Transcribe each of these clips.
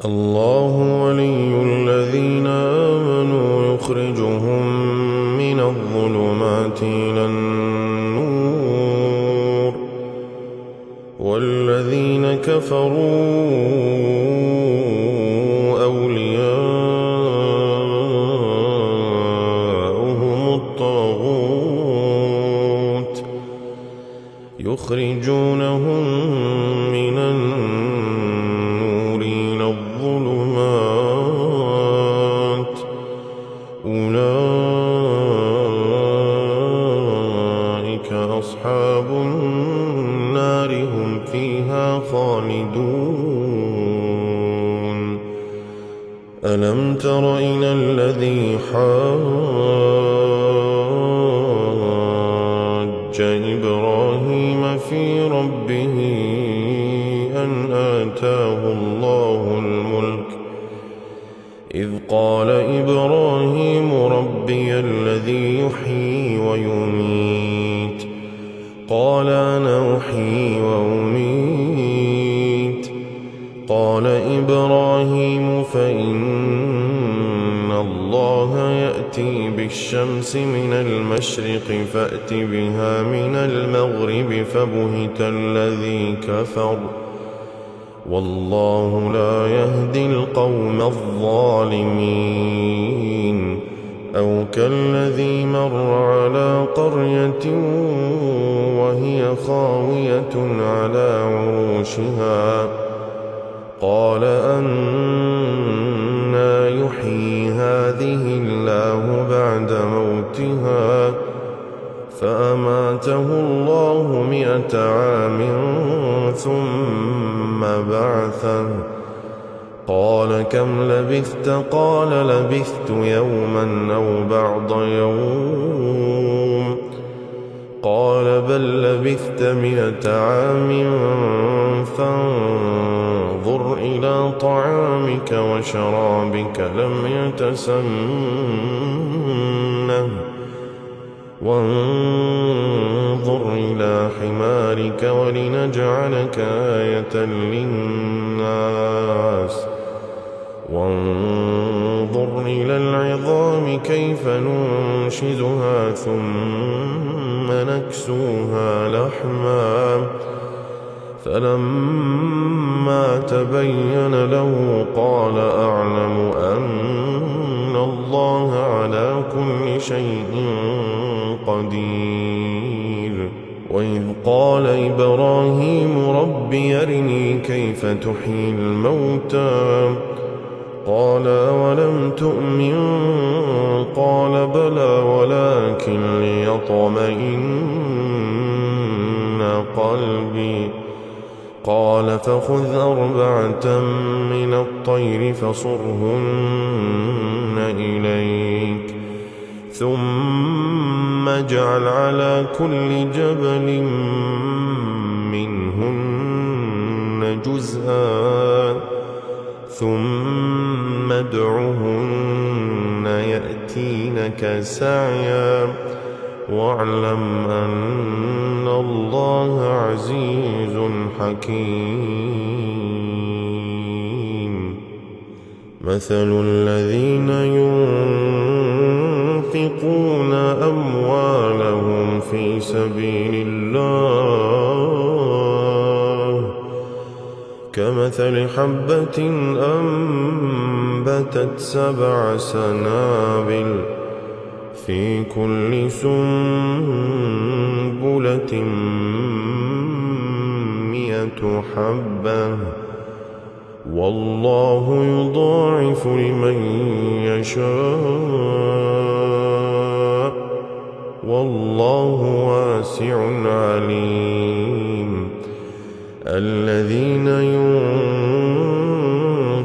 الله ولي الذين آمنوا يخرجهم من الظلمات إلى النور والذين كفروا أولياؤهم الطاغوت يخرجونهم من النور إلى الظلمات أولئك أصحاب النار هم فيها خالدون ألم تر إلى الذي حاج إبراهيم في ربه أن آتاه الله الملك إذ قال إبراهيم ربي الذي يحيي ويميت قال أنا أحيي وأميت قال إبراهيم فإن الله يأتي بالشمس من المشرق فأت بها من المغرب فبهت الذي كفر والله لا يهدي القوم الظالمين أو كالذي مر على قرية وهي خاوية على عروشها قال أنى يحيي هذه الله بعد موتها فأماته الله 100 عام ثم بعثه قال كم لبثت قال لبثت يوما أو بعض يوم قال بل لبثت 100 عام فانظر إلى طعامك وشرابك لم يتسنه وانظر إلى حمارك ولنجعلك آية للناس وانظر إلى العظام كيف ننشزها ثم نكسوها لحما فلما تبين له قال أعلم أن الله على كل شيء قدير وإذ قال إبراهيم رب أرني كيف تحيي الموتى قال أولم تؤمن قال بلى ولكن ليطمئن قلبي قال فخذ 4 من الطير فصرهن إليك ثم اجعل على كل جبل منهن جزءا ثم ادعهن يأتينك سعيا واعلم أن الله عزيز حكيم مثل الذين ينفقون أموالهم في سبيل الله كمثل حبة أنبتت 7 سنابل في كل سنبلة 100 حبة والله يضاعف لمن يشاء والله واسع عليم الذين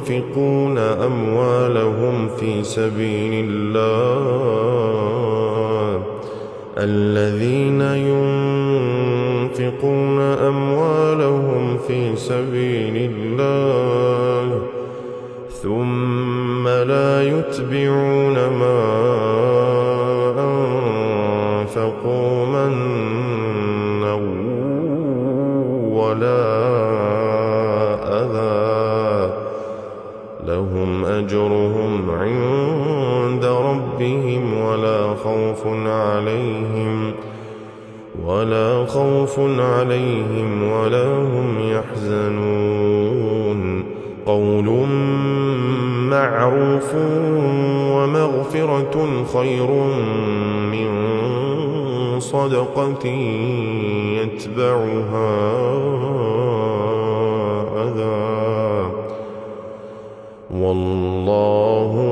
ينفقون أموالهم في سبيل الله الذين ينفقون أموالهم في سبيل الله ثم لا يتبعون ما أنفقوا منا ولا أذى لهم أجرهم عند ربهم ولا خوف عليهم ولا هم يحزنون قول معروف ومغفرة خير من صدقة يتبعها أذى والله